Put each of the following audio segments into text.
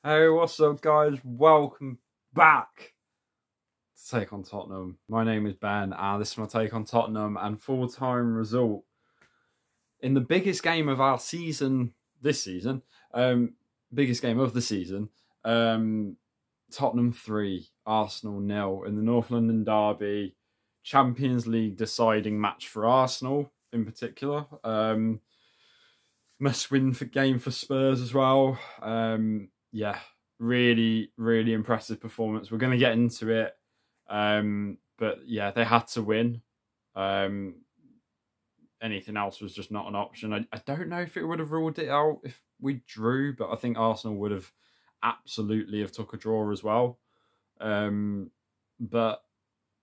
Hey, what's up, guys? Welcome back to Take on Tottenham. My name is Ben, and this is my take on Tottenham and full-time result in the biggest game of our season this season. Biggest game of the season. Tottenham 3, Arsenal 0 in the North London derby. Champions League deciding match for Arsenal in particular. Must-win game for Spurs as well. Yeah, really, really impressive performance. We're going to get into it. But yeah, they had to win. Anything else was just not an option. I don't know if it would have ruled it out if we drew, but I think Arsenal would have absolutely have took a draw as well. But,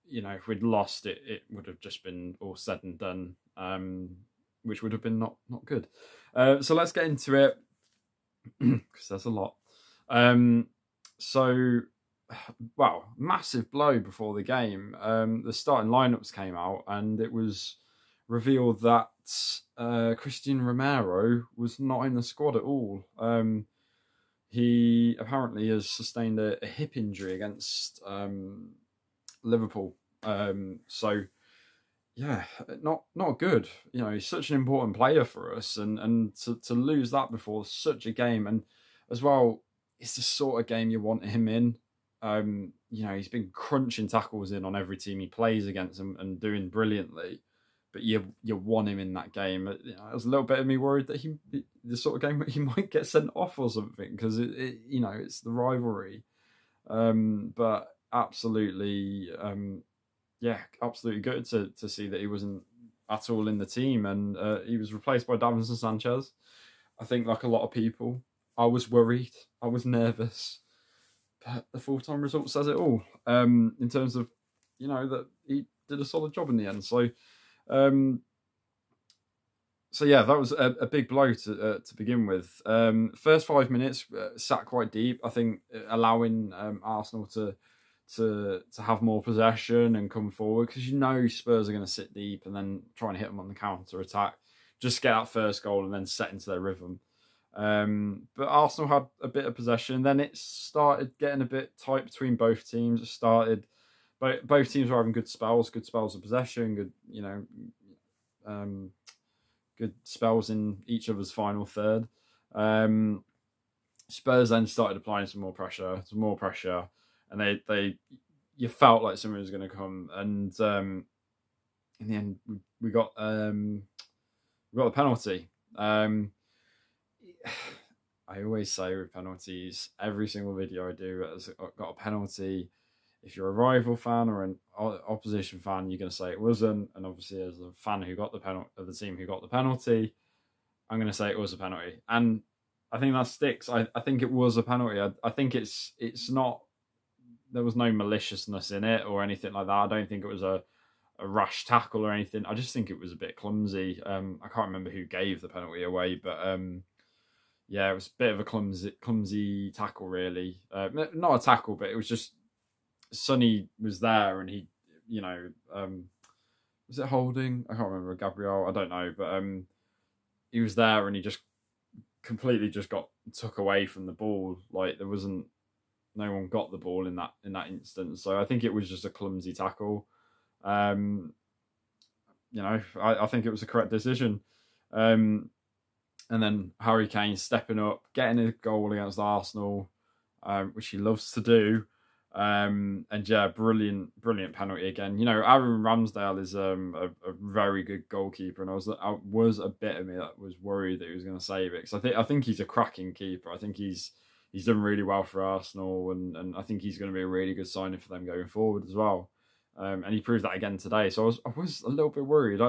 you know, if we'd lost it, it would have just been all said and done, which would have been not good. So let's get into it, because there's a lot. Well, massive blow before the game. The starting lineups came out, and it was revealed that Christian Romero was not in the squad at all. He apparently has sustained a hip injury against Liverpool. So yeah, not good. You know, he's such an important player for us, and to lose that before such a game, and as well, it's the sort of game you want him in. You know, he's been crunching tackles in on every team he plays against and doing brilliantly, but you want him in that game. You know, there's a little bit of me worried that the sort of game that he might get sent off or something, because you know, it's the rivalry. But absolutely, yeah, absolutely good to see that he wasn't at all in the team, and he was replaced by Davinson Sanchez. I think, like a lot of people, I was worried, I was nervous, but the full-time result says it all. In terms of, you know, that he did a solid job in the end. So yeah, that was a big blow to begin with. First 5 minutes sat quite deep. I think allowing Arsenal to have more possession and come forward, because you know Spurs are going to sit deep and then try and hit them on the counter attack, just get that first goal and then set into their rhythm. But Arsenal had a bit of possession. Then it started getting a bit tight between both teams. It started, both teams were having good spells of possession, good, you know, good spells in each other's final third. Spurs then started applying some more pressure, and they you felt like something was going to come, and in the end we got the penalty. I always say with penalties, every single video I do has got a penalty. If you're a rival fan or an opposition fan, you're going to say it wasn't. And obviously, as a fan who got the penalty, of the team who got the penalty, I'm going to say it was a penalty. And I think that sticks. I think it was a penalty. I think it's not. There was no maliciousness in it or anything like that. I don't think it was a rash tackle or anything. I just think it was a bit clumsy. I can't remember who gave the penalty away, but yeah, it was a bit of a clumsy tackle, really. Not a tackle, but it was just Sonny was there, and he, you know, was it holding? I can't remember. Gabriel, I don't know, but he was there, and he just completely just got took away from the ball. Like, there wasn't, no one got the ball in that instance. So I think it was just a clumsy tackle. You know, I think it was a correct decision. And then Harry Kane stepping up, getting a goal against Arsenal, which he loves to do. And yeah, brilliant penalty again. You know, Aaron Ramsdale is a very good goalkeeper, and I was a bit of me that was worried that he was going to save it, because I think he's a cracking keeper. I think he's done really well for Arsenal, and I think he's going to be a really good signing for them going forward as well. And he proved that again today. So I was a little bit worried.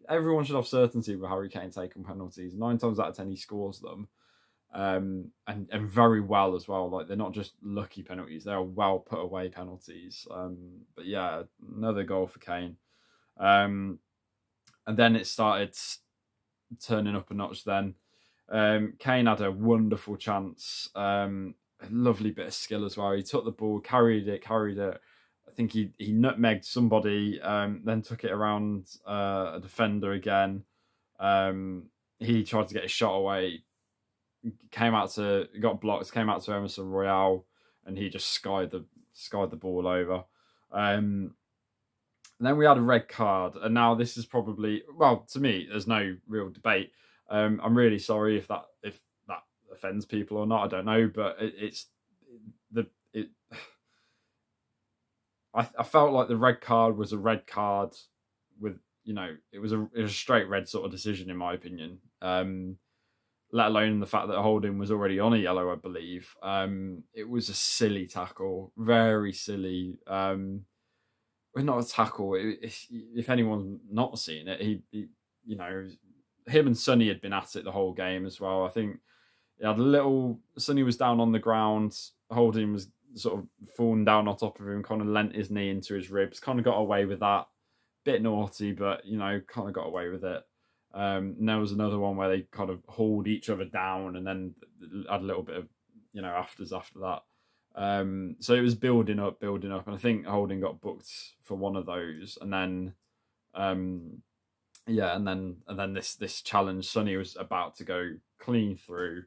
Everyone should have certainty with Harry Kane taking penalties. 9 times out of 10 he scores them, and very well as well. Like, they're not just lucky penalties; they are well put away penalties. But yeah, another goal for Kane. And then it started turning up a notch. Then Kane had a wonderful chance, a lovely bit of skill as well. He took the ball, carried it. I think he nutmegged somebody, then took it around a defender again. He tried to get a shot away. got blocked, came out to Emerson Royale, and he just skied the ball over. And then we had a red card, and now this is probably, well, to me, there's no real debate. I'm really sorry if that offends people or not. I don't know, but I felt like the red card was a red card with, it was a straight red sort of decision in my opinion. Let alone the fact that Holding was already on a yellow, I believe. It was a silly tackle, very silly. Well, not a tackle. If anyone's not seen it, he him and Sonny had been at it the whole game as well. I think he had a little. Sonny was down on the ground. Holding was sort of falling down on top of him, kind of leant his knee into his ribs. Kind of got away with that. Bit naughty, but kind of got away with it. And there was another one where they kind of hauled each other down, and then had a little bit of afters after that. So it was building up, and I think Holding got booked for one of those, and then and then this challenge, Sonny was about to go clean through,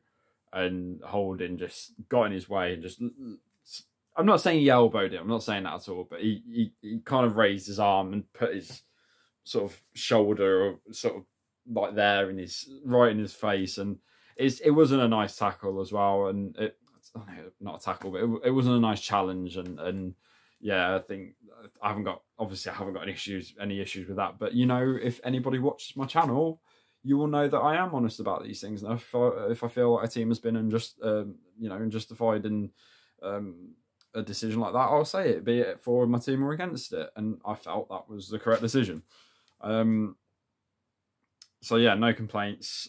and Holding just got in his way and just. I'm not saying he elbowed him. I'm not saying that at all. But he kind of raised his arm and put his sort of shoulder or sort of like there right in his face, and it wasn't a nice tackle as well. And not a tackle, but it wasn't a nice challenge. And yeah, I think I haven't got any issues with that. But if anybody watches my channel, you will know that I am honest about these things. And if I feel like a team has been unjustified in a decision like that, I'll say it, be it for my team or against it. And I felt that was the correct decision. So yeah, no complaints.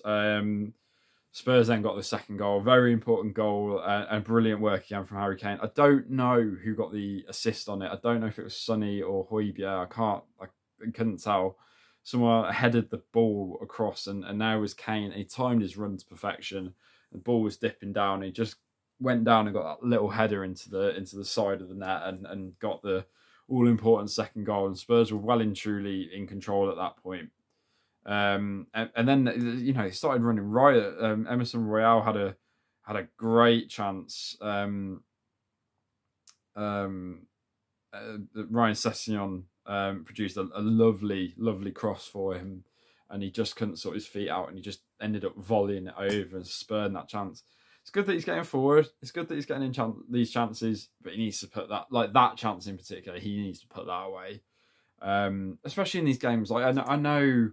Spurs then got the second goal, very important goal, and brilliant work again from Harry Kane. I don't know who got the assist on it. I don't know if it was Sonny or Højbjerg. I couldn't tell. Someone headed the ball across, and there was Kane. He timed his run to perfection. The ball was dipping down. He just went down and got that little header into the side of the net, and got the all important second goal. And Spurs were well and truly in control at that point. And then it started running riot. Emerson Royale had a great chance. Ryan Sessegnon produced a lovely cross for him, and he just couldn't sort his feet out, and he just ended up volleying it over and spurring that chance. It's good that he's getting forward. It's good that he's getting in these chances, but he needs to put that chance in particular. He needs to put that away, especially in these games. Like I know.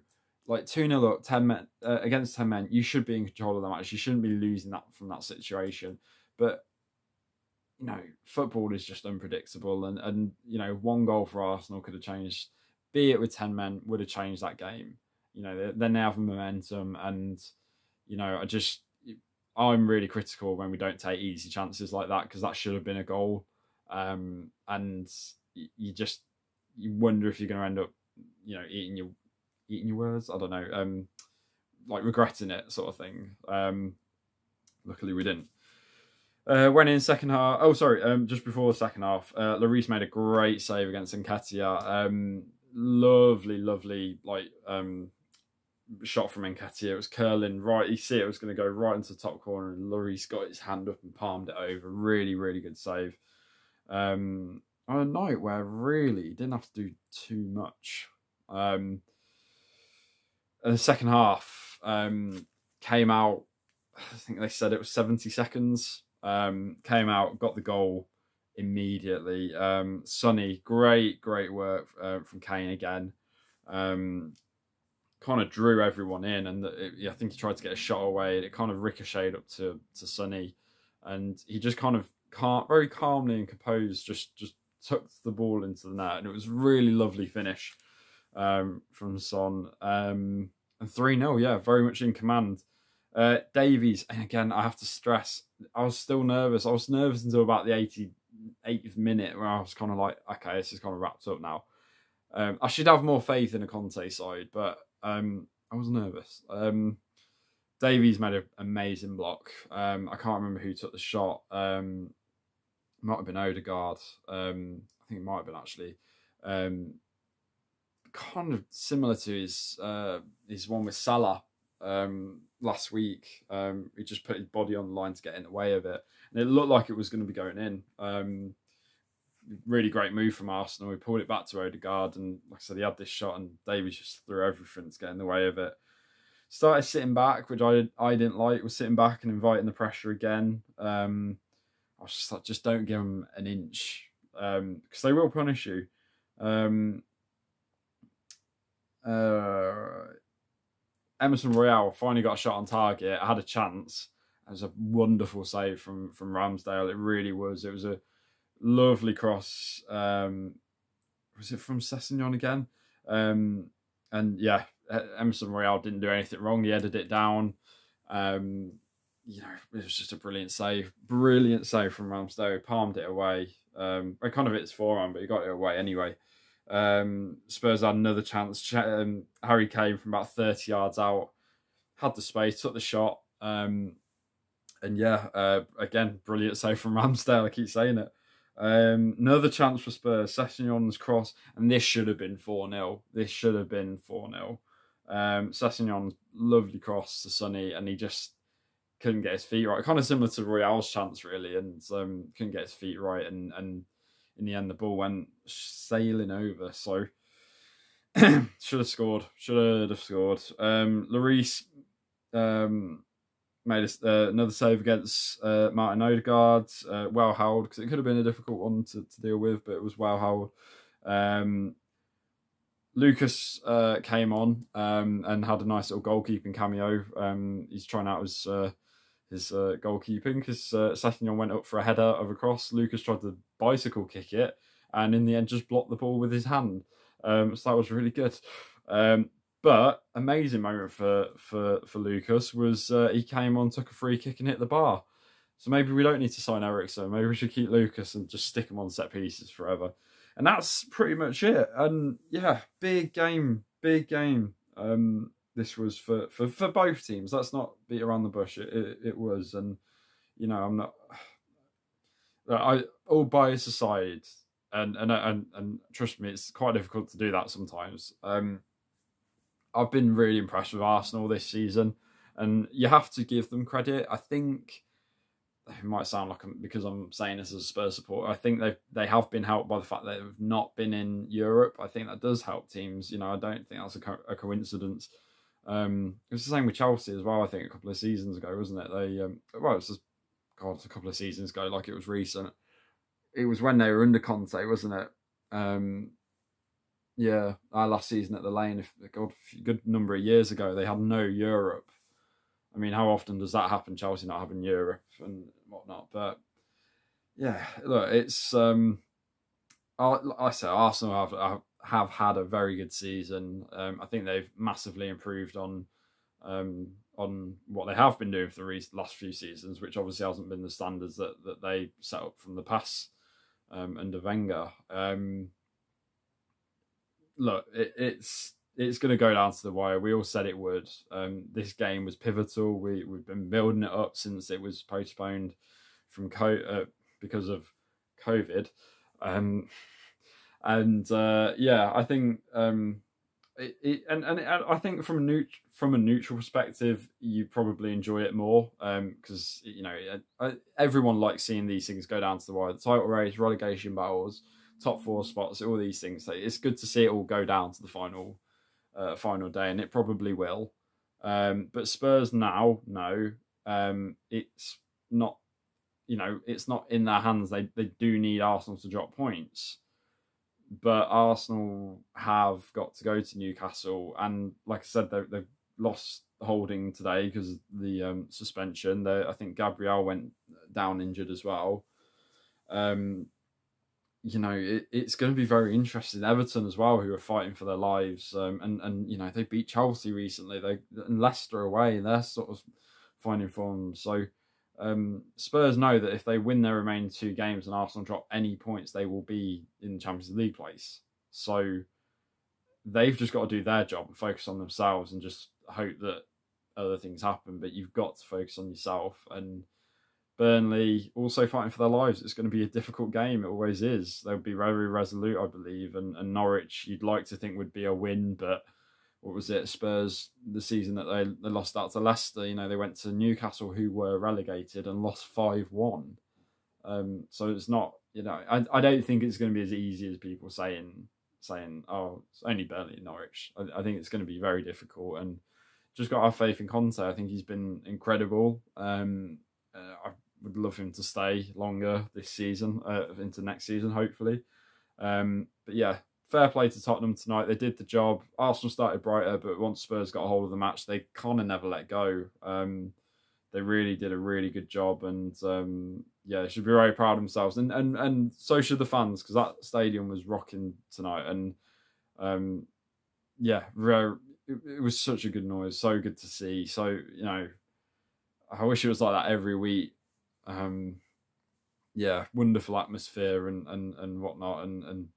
Like 2-0 up, 10 men against 10 men, you should be in control of the match. You shouldn't be losing that from that situation. But football is just unpredictable, and one goal for Arsenal could have changed. Be it with 10 men, would have changed that game. Then they have momentum, and I'm really critical when we don't take easy chances like that, because that should have been a goal. And you wonder if you're going to end up, eating your words. I don't know, like regretting it, sort of thing. Luckily we didn't. Went in second half. Oh, sorry. Just before the second half, Lloris made a great save against Nketiah. Lovely, shot from Nketiah. It was curling right. You see, it was going to go right into the top corner, and Lloris got his hand up and palmed it over. Really good save. On a night where really he didn't have to do too much. The second half came out, I think they said it was 70 seconds. Came out, got the goal immediately. Sonny, great work from Kane again. Kind of drew everyone in, and I think he tried to get a shot away, and it kind of ricocheted up to Sonny, and he just kind of very calmly and composed just tucked the ball into the net, and it was a really lovely finish from Son. And 3-0, yeah, very much in command. Davies, and again, I have to stress, I was still nervous. I was nervous until about the 88th minute, where I was kind of like, okay, this is kind of wrapped up now. I should have more faith in a Conte side, but I was nervous. Davies made an amazing block. I can't remember who took the shot. Might have been Odegaard. I think it might have been actually. Kind of similar to his one with Salah. last week. He just put his body on the line to get in the way of it, and it looked like it was going to be going in. Really great move from Arsenal. We pulled it back to Odegaard, and like I said, he had this shot, and Davies just threw everything to get in the way of it. Started sitting back, which I didn't like. Was sitting back and inviting the pressure again. I was just like, just don't give them an inch, because they will punish you. Emerson Royale finally got a shot on target. I had a chance. It was a wonderful save from Ramsdale. It really was. It was a lovely cross. Was it from Sessegnon again? And yeah, Emerson Royale didn't do anything wrong. He headed it down. You know, it was just a brilliant save. Brilliant save from Ramsdale. He palmed it away. It kind of hit his forearm, but he got it away anyway. Spurs had another chance. Harry Kane from about 30 yards out had the space, took the shot. And yeah, again, brilliant save from Ramsdale. I keep saying it. Another chance for Spurs. Sessegnon's cross, and this should have been 4-0. This should have been 4-0. Sessegnon's lovely cross to Sonny, and he just couldn't get his feet right. Kind of similar to Royale's chance, really, and couldn't get his feet right, and in the end, the ball went sailing over. So should have scored. Should have scored. Lloris made another save against Martin Odegaard. Well held, because it could have been a difficult one to deal with, but it was well held. Lucas came on and had a nice little goalkeeping cameo. He's trying out his goalkeeping, because Sessegnon went up for a header of a cross. Lucas tried to bicycle kick it, and in the end just blocked the ball with his hand. So that was really good. But amazing moment for Lucas was he came on, took a free kick and hit the bar. So maybe we don't need to sign Eriksen. Maybe we should keep Lucas and just stick him on set pieces forever. And that's pretty much it. And yeah, big game. This was for both teams. Let's not beat around the bush. It was. And, you know, I'm not... all bias aside, and trust me, it's quite difficult to do that sometimes. I've been really impressed with Arsenal this season, and you have to give them credit. I think it might sound like because I'm saying this as a Spurs supporter, I think they have been helped by the fact that they've not been in Europe. I think that does help teams. You know, I don't think that's a coincidence. It was the same with Chelsea as well. I think a couple of seasons ago, wasn't it? They well, it was a couple of seasons ago, like it was recent. It was when they were under Conte, wasn't it? Yeah, our last season at the Lane, a good number of years ago, they had no Europe. I mean, how often does that happen? Chelsea not having Europe and whatnot. But yeah, look, it's I say Arsenal have had a very good season. I think they've massively improved on what they have been doing for the last few seasons, which obviously hasn't been the standards that they set up from the past under Wenger. Look, it's going to go down to the wire. We all said it would. This game was pivotal. We've been building it up since it was postponed from because of COVID. Yeah, I think I think from a neutral perspective, you probably enjoy it more because you know everyone likes seeing these things go down to the wire. The title race, relegation battles, top 4 spots, all these things. So it's good to see it all go down to the final day, and it probably will. But Spurs now know it's not. You know, it's not in their hands. They do need Arsenal to drop points. But Arsenal have got to go to Newcastle. And like I said, they've lost Holding today because of the suspension. I think Gabriel went down injured as well. You know, it's going to be very interesting. Everton as well, who are fighting for their lives. And you know, they beat Chelsea recently. And Leicester away, they're sort of finding form. So Spurs know that if they win their remaining 2 games and Arsenal drop any points, they will be in Champions League place. So they've just got to do their job and focus on themselves and just hope that other things happen. But you've got to focus on yourself. And Burnley also fighting for their lives. It's going to be a difficult game. It always is. They'll be very resolute, I believe. And Norwich, you'd like to think would be a win, but what was it, Spurs, the season that they lost out to Leicester. You know, they went to Newcastle, who were relegated, and lost 5-1. So it's not, you know, I don't think it's going to be as easy as people saying, oh, it's only Burnley and Norwich. I think it's going to be very difficult, and just got to have faith in Conte. I think he's been incredible. I would love him to stay longer this season, into next season, hopefully. But yeah, fair play to Tottenham tonight. They did the job. Arsenal started brighter, but once Spurs got a hold of the match, they kind of never let go. They really did a really good job, and yeah, they should be very proud of themselves. And so should the fans, because that stadium was rocking tonight. And yeah, it was such a good noise, so good to see. So, you know, I wish it was like that every week. Yeah, wonderful atmosphere and whatnot, and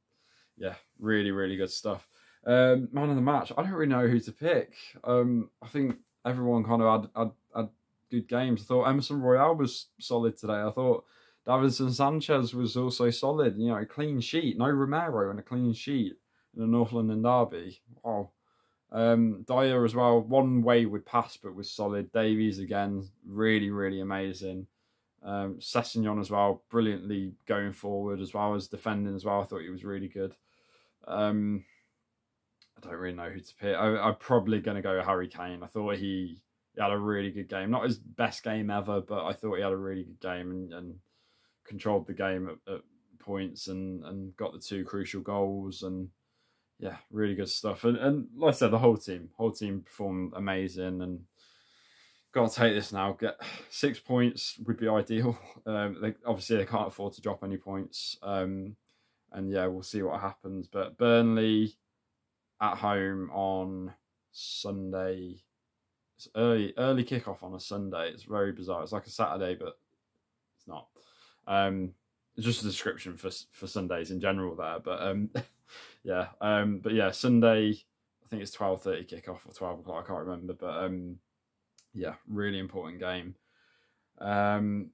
yeah, really, really good stuff. Man of the match, I don't really know who to pick. I think everyone kind of had good games. I thought Emerson Royale was solid today. I thought Davinson Sanchez was also solid. You know, a clean sheet. No Romero and a clean sheet in the North London derby. Wow. Dyer as well. One wayward pass, but was solid. Davies again, really, really amazing. Sessegnon as well, brilliantly going forward as well as defending as well. I thought he was really good. I don't really know who to pick. I'm probably going to go Harry Kane. I thought he had a really good game. Not his best game ever, but I thought he had a really good game and controlled the game at points and got the 2 crucial goals. And yeah, really good stuff. And like I said, the whole team performed amazing, and got to take this now. Get 6 points would be ideal. Obviously they can't afford to drop any points. And yeah, we'll see what happens. But Burnley at home on Sunday. It's early kickoff on a Sunday. It's very bizarre. It's like a Saturday, but it's not. It's just a description for Sundays in general there. But yeah. But yeah, Sunday, I think it's 12:30 kickoff or 12 o'clock. I can't remember. But yeah, really important game. And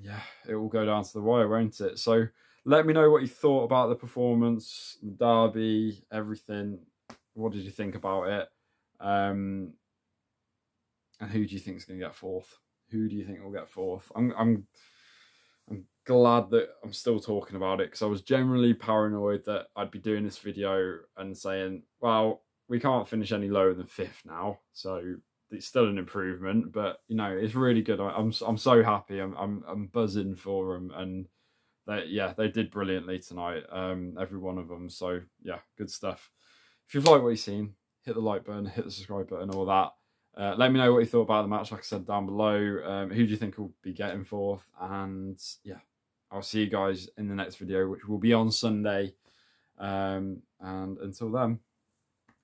yeah, it will go down to the wire, won't it? So let me know what you thought about the performance, the derby, everything. What did you think about it? And who do you think is going to get 4th? Who do you think will get 4th? I'm glad that I'm still talking about it, because I was generally paranoid that I'd be doing this video and saying, well, we can't finish any lower than 5th now, so it's still an improvement. But you know, it's really good. I'm so happy. I'm buzzing for them, and they did brilliantly tonight. Every one of them. So yeah, good stuff. If you've liked what you've seen, hit the like button, hit the subscribe button, all that. Let me know what you thought about the match, like I said, down below. Who do you think will be getting 4th? And yeah, I'll see you guys in the next video, which will be on Sunday. And until then,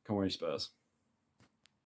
come on, you Spurs.